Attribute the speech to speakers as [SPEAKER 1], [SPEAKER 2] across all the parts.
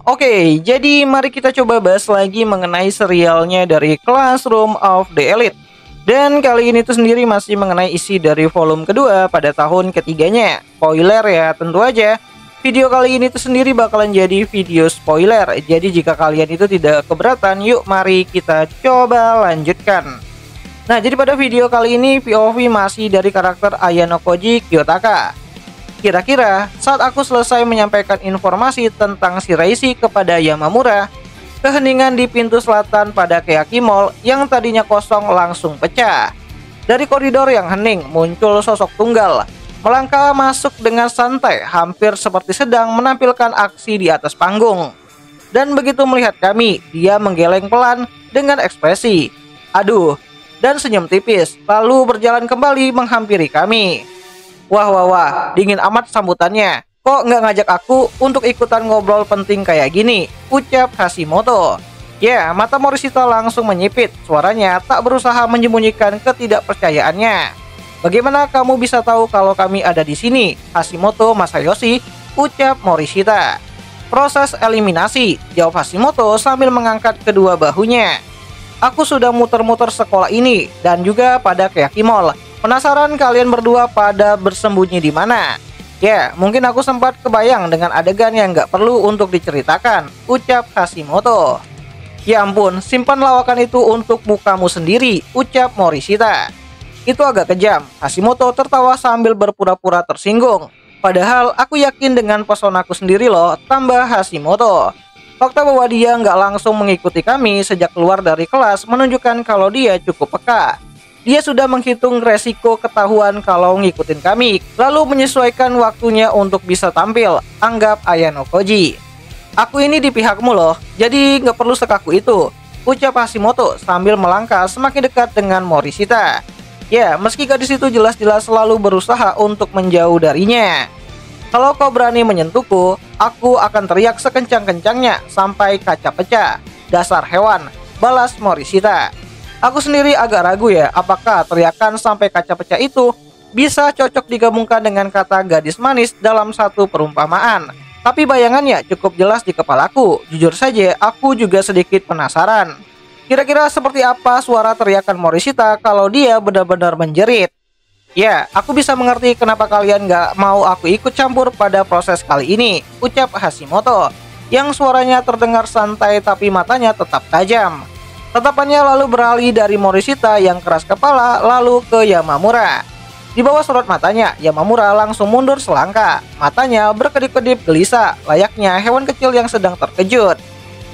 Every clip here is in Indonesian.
[SPEAKER 1] Oke, jadi mari kita coba bahas lagi mengenai serialnya dari Classroom of the Elite. Dan kali ini tuh sendiri masih mengenai isi dari volume kedua pada tahun ketiganya. Spoiler ya, tentu aja. Video kali ini tuh sendiri bakalan jadi video spoiler. Jadi jika kalian itu tidak keberatan, yuk mari kita coba lanjutkan. Nah, jadi pada video kali ini POV masih dari karakter Ayano Koji Kiyotaka. Kira-kira saat aku selesai menyampaikan informasi tentang Shiraishi kepada Yamamura, keheningan di pintu selatan pada Keaki Mall yang tadinya kosong langsung pecah. Dari koridor yang hening muncul sosok tunggal, melangkah masuk dengan santai, hampir seperti sedang menampilkan aksi di atas panggung. Dan begitu melihat kami, dia menggeleng pelan dengan ekspresi "aduh" dan senyum tipis, lalu berjalan kembali menghampiri kami. Wah, dingin amat sambutannya. Kok nggak ngajak aku untuk ikutan ngobrol penting kayak gini? Ucap Hashimoto. Ya, mata Morishita langsung menyipit. Suaranya tak berusaha menyembunyikan ketidakpercayaannya. Bagaimana kamu bisa tahu kalau kami ada di sini? Hashimoto Masayoshi, ucap Morishita. Proses eliminasi, jawab Hashimoto sambil mengangkat kedua bahunya. Aku sudah muter-muter sekolah ini dan juga pada Keaki Mall. Penasaran kalian berdua pada bersembunyi di mana? Ya, mungkin aku sempat kebayang dengan adegan yang nggak perlu untuk diceritakan, ucap Hashimoto. Ya ampun, simpan lawakan itu untuk mukamu sendiri, ucap Morishita. Itu agak kejam. Hashimoto tertawa sambil berpura-pura tersinggung. Padahal aku yakin dengan pesonaku sendiri loh, tambah Hashimoto. Fakta bahwa dia nggak langsung mengikuti kami sejak keluar dari kelas menunjukkan kalau dia cukup peka. Dia sudah menghitung resiko ketahuan kalau ngikutin kami, lalu menyesuaikan waktunya untuk bisa tampil, anggap Ayano Koji. Aku ini di pihakmu loh, jadi nggak perlu sekaku itu, ucap Hashimoto sambil melangkah semakin dekat dengan Morishita. Ya, meski gadis itu jelas-jelas selalu berusaha untuk menjauh darinya. Kalau kau berani menyentuhku, aku akan teriak sekencang-kencangnya sampai kaca pecah. Dasar hewan, balas Morishita. Aku sendiri agak ragu ya, apakah teriakan sampai kaca pecah itu bisa cocok digabungkan dengan kata gadis manis dalam satu perumpamaan. Tapi bayangannya cukup jelas di kepalaku. Jujur saja, aku juga sedikit penasaran. Kira-kira seperti apa suara teriakan Morishita kalau dia benar-benar menjerit? Ya, aku bisa mengerti kenapa kalian gak mau aku ikut campur pada proses kali ini, ucap Hashimoto, yang suaranya terdengar santai tapi matanya tetap tajam. Tatapannya lalu beralih dari Morishita yang keras kepala lalu ke Yamamura. Di bawah sorot matanya, Yamamura langsung mundur selangkah. Matanya berkedip-kedip gelisah, layaknya hewan kecil yang sedang terkejut.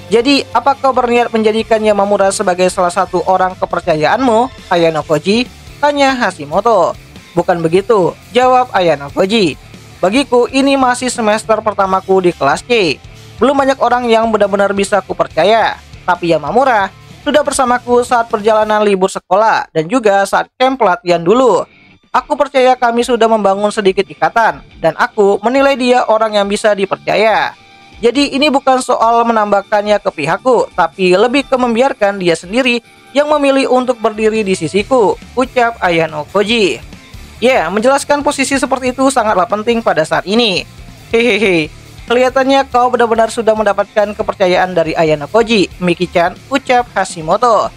[SPEAKER 1] Jadi, apa kau berniat menjadikan Yamamura sebagai salah satu orang kepercayaanmu, Ayano Koji? Tanya Hashimoto. Bukan begitu, jawab Ayano Koji. Bagiku, ini masih semester pertamaku di kelas C. Belum banyak orang yang benar-benar bisa kupercaya. Tapi Yamamura sudah bersamaku saat perjalanan libur sekolah dan juga saat camp pelatihan dulu. Aku percaya kami sudah membangun sedikit ikatan dan aku menilai dia orang yang bisa dipercaya. Jadi ini bukan soal menambahkannya ke pihakku, tapi lebih ke membiarkan dia sendiri yang memilih untuk berdiri di sisiku, ucap Ayano Koji. Ya, menjelaskan posisi seperti itu sangatlah penting pada saat ini. Hehehe. Kelihatannya kau benar-benar sudah mendapatkan kepercayaan dari Ayano Koji, Miki-chan, ucap Hashimoto.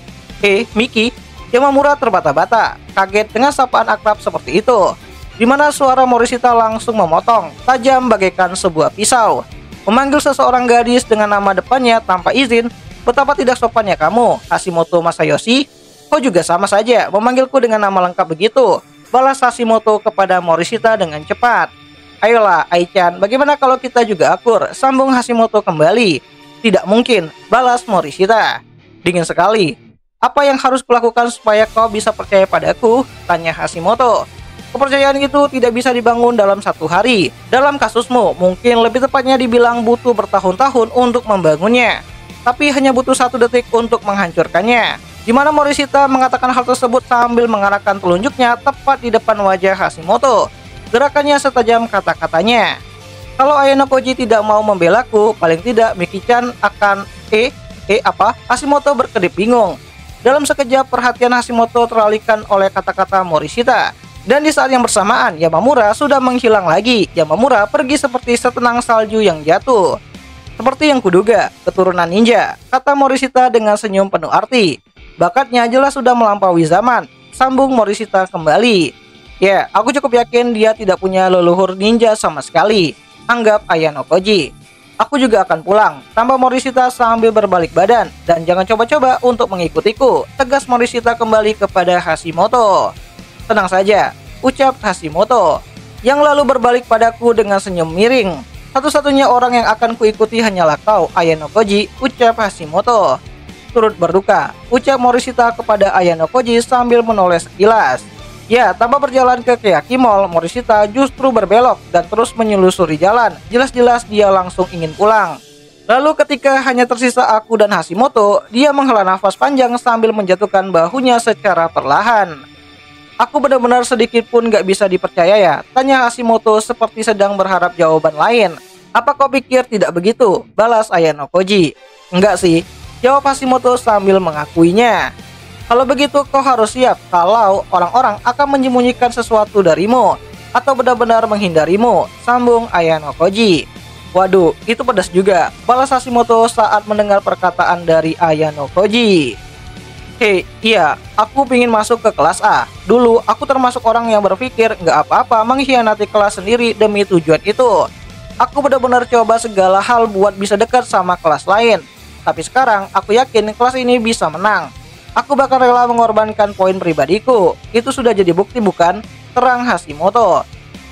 [SPEAKER 1] Miki? Yamamura terbata-bata, kaget dengan sapaan akrab seperti itu. Dimana suara Morishita langsung memotong, tajam bagaikan sebuah pisau. Memanggil seseorang gadis dengan nama depannya tanpa izin, betapa tidak sopannya kamu, Hashimoto Masayoshi. Kau juga sama saja memanggilku dengan nama lengkap begitu, balas Hashimoto kepada Morishita dengan cepat. Ayolah, Ai-chan, bagaimana kalau kita juga akur? Sambung Hashimoto kembali. Tidak mungkin, balas Morishita. Dingin sekali. Apa yang harus kulakukan supaya kau bisa percaya padaku? Tanya Hashimoto. Kepercayaan itu tidak bisa dibangun dalam satu hari. Dalam kasusmu, mungkin lebih tepatnya dibilang butuh bertahun-tahun untuk membangunnya. Tapi hanya butuh 1 detik untuk menghancurkannya. Di mana Morishita mengatakan hal tersebut sambil mengarahkan telunjuknya tepat di depan wajah Hashimoto. Gerakannya setajam kata-katanya. Kalau Ayano Koji tidak mau membelaku, paling tidak Miki-chan akan apa? Hashimoto berkedip bingung. Dalam sekejap perhatian Hashimoto teralihkan oleh kata-kata Morishita. Dan di saat yang bersamaan, Yamamura sudah menghilang lagi. Yamamura pergi seperti setenang salju yang jatuh. Seperti yang kuduga, keturunan ninja, kata Morishita dengan senyum penuh arti. Bakatnya jelas sudah melampaui zaman, sambung Morishita kembali. Ya, aku cukup yakin dia tidak punya leluhur ninja sama sekali. Anggap Ayano Koji. Aku juga akan pulang, tambah Morishita sambil berbalik badan. Dan jangan coba-coba untuk mengikutiku, tegas Morishita kembali kepada Hashimoto. Tenang saja, ucap Hashimoto, yang lalu berbalik padaku dengan senyum miring. Satu-satunya orang yang akan kuikuti hanyalah kau, Ayano Koji, ucap Hashimoto. Turut berduka, ucap Morishita kepada Ayano Koji sambil menoleh sekilas. Ya, tanpa berjalan ke Keyaki Mall, Morishita justru berbelok dan terus menyelusuri jalan. Jelas-jelas dia langsung ingin pulang. Lalu ketika hanya tersisa aku dan Hashimoto, dia menghela nafas panjang sambil menjatuhkan bahunya secara perlahan. Aku benar-benar sedikit pun gak bisa dipercaya ya, tanya Hashimoto seperti sedang berharap jawaban lain. Apa kau pikir tidak begitu? Balas Ayano Koji. Enggak sih, jawab Hashimoto sambil mengakuinya. Kalau begitu kau harus siap kalau orang-orang akan menyembunyikan sesuatu darimu atau benar-benar menghindarimu, sambung Ayano Koji. Waduh, itu pedas juga, balas Hashimoto saat mendengar perkataan dari Ayano Koji. Hei, iya, aku pingin masuk ke kelas A. Dulu aku termasuk orang yang berpikir nggak apa-apa mengkhianati kelas sendiri demi tujuan itu. Aku benar-benar coba segala hal buat bisa dekat sama kelas lain. Tapi sekarang aku yakin kelas ini bisa menang. Aku bakal rela mengorbankan poin pribadiku. Itu sudah jadi bukti bukan? Terang Hashimoto.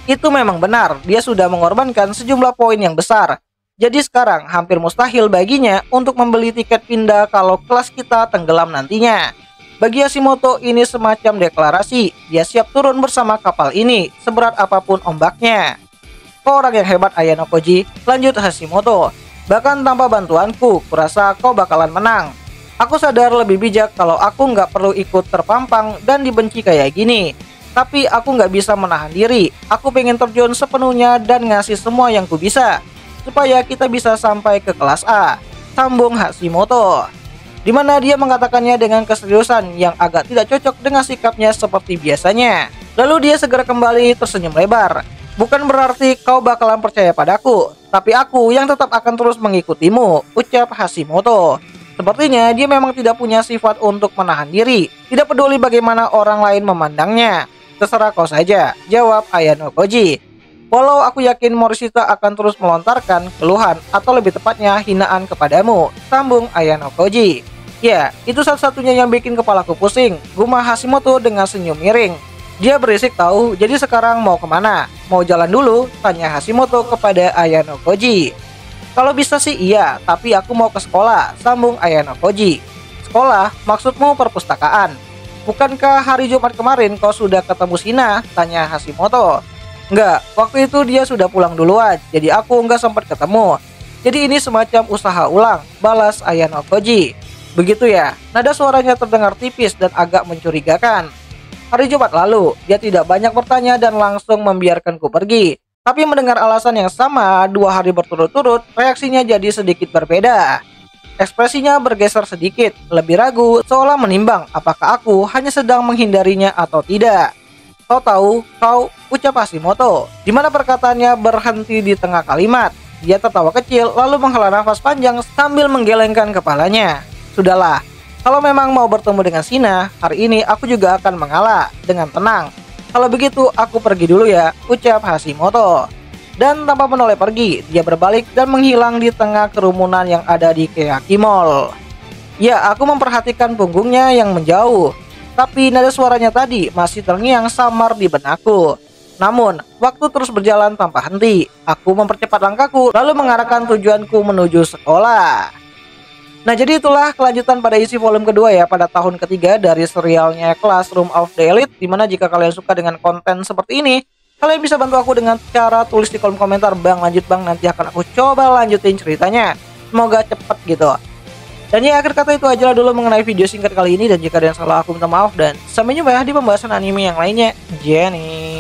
[SPEAKER 1] Itu memang benar, dia sudah mengorbankan sejumlah poin yang besar. Jadi sekarang hampir mustahil baginya untuk membeli tiket pindah kalau kelas kita tenggelam nantinya. Bagi Hashimoto ini semacam deklarasi, dia siap turun bersama kapal ini, seberat apapun ombaknya. Kau orang yang hebat Ayano Koji, lanjut Hashimoto. Bahkan tanpa bantuanku, kurasa kau bakalan menang. Aku sadar lebih bijak kalau aku nggak perlu ikut terpampang dan dibenci kayak gini. Tapi aku nggak bisa menahan diri. Aku pengen terjun sepenuhnya dan ngasih semua yang ku bisa supaya kita bisa sampai ke kelas A, sambung Hashimoto. Dimana dia mengatakannya dengan keseriusan yang agak tidak cocok dengan sikapnya seperti biasanya. Lalu dia segera kembali tersenyum lebar. Bukan berarti kau bakalan percaya padaku, tapi aku yang tetap akan terus mengikutimu, ucap Hashimoto. Sepertinya dia memang tidak punya sifat untuk menahan diri, tidak peduli bagaimana orang lain memandangnya. Terserah kau saja, jawab Ayano Koji. Walau aku yakin Morishita akan terus melontarkan keluhan atau lebih tepatnya hinaan kepadamu, sambung Ayano Koji. Ya, itu satu-satunya yang bikin kepalaku pusing, gumah Hashimoto dengan senyum miring. Dia berisik tahu, jadi sekarang mau kemana? Mau jalan dulu? Tanya Hashimoto kepada Ayano Koji. Kalau bisa sih iya, tapi aku mau ke sekolah, sambung Ayano Koji. Sekolah? Maksudmu perpustakaan? Bukankah hari Jumat kemarin kau sudah ketemu Shina? Tanya Hashimoto. Enggak, waktu itu dia sudah pulang duluan, jadi aku nggak sempat ketemu. Jadi ini semacam usaha ulang, balas Ayano Koji. Begitu ya, nada suaranya terdengar tipis dan agak mencurigakan. Hari Jumat lalu, dia tidak banyak bertanya dan langsung membiarkanku pergi. Tapi mendengar alasan yang sama 2 hari berturut-turut, reaksinya jadi sedikit berbeda. Ekspresinya bergeser sedikit, lebih ragu, seolah menimbang apakah aku hanya sedang menghindarinya atau tidak. Kau tahu, kau, ucap Hashimoto, di mana perkataannya berhenti di tengah kalimat. Dia tertawa kecil, lalu menghela nafas panjang sambil menggelengkan kepalanya. Sudahlah, kalau memang mau bertemu dengan Shina, hari ini aku juga akan mengalah dengan tenang. Kalau begitu aku pergi dulu ya, ucap Hashimoto. Dan tanpa menoleh pergi, dia berbalik dan menghilang di tengah kerumunan yang ada di Keyaki Mall. Ya, aku memperhatikan punggungnya yang menjauh, tapi nada suaranya tadi masih terngiang samar di benakku. Namun, waktu terus berjalan tanpa henti. Aku mempercepat langkahku, lalu mengarahkan tujuanku menuju sekolah. Nah, jadi itulah kelanjutan pada isi volume kedua ya, pada tahun ketiga dari serialnya Classroom of the Elite. Dimana jika kalian suka dengan konten seperti ini, kalian bisa bantu aku dengan cara tulis di kolom komentar, Bang lanjut bang, nanti akan aku coba lanjutin ceritanya. Semoga cepet gitu. Dan ya, akhir kata itu aja lah dulu mengenai video singkat kali ini. Dan jika ada yang salah aku minta maaf, dan sampai jumpa ya di pembahasan anime yang lainnya. Jenny.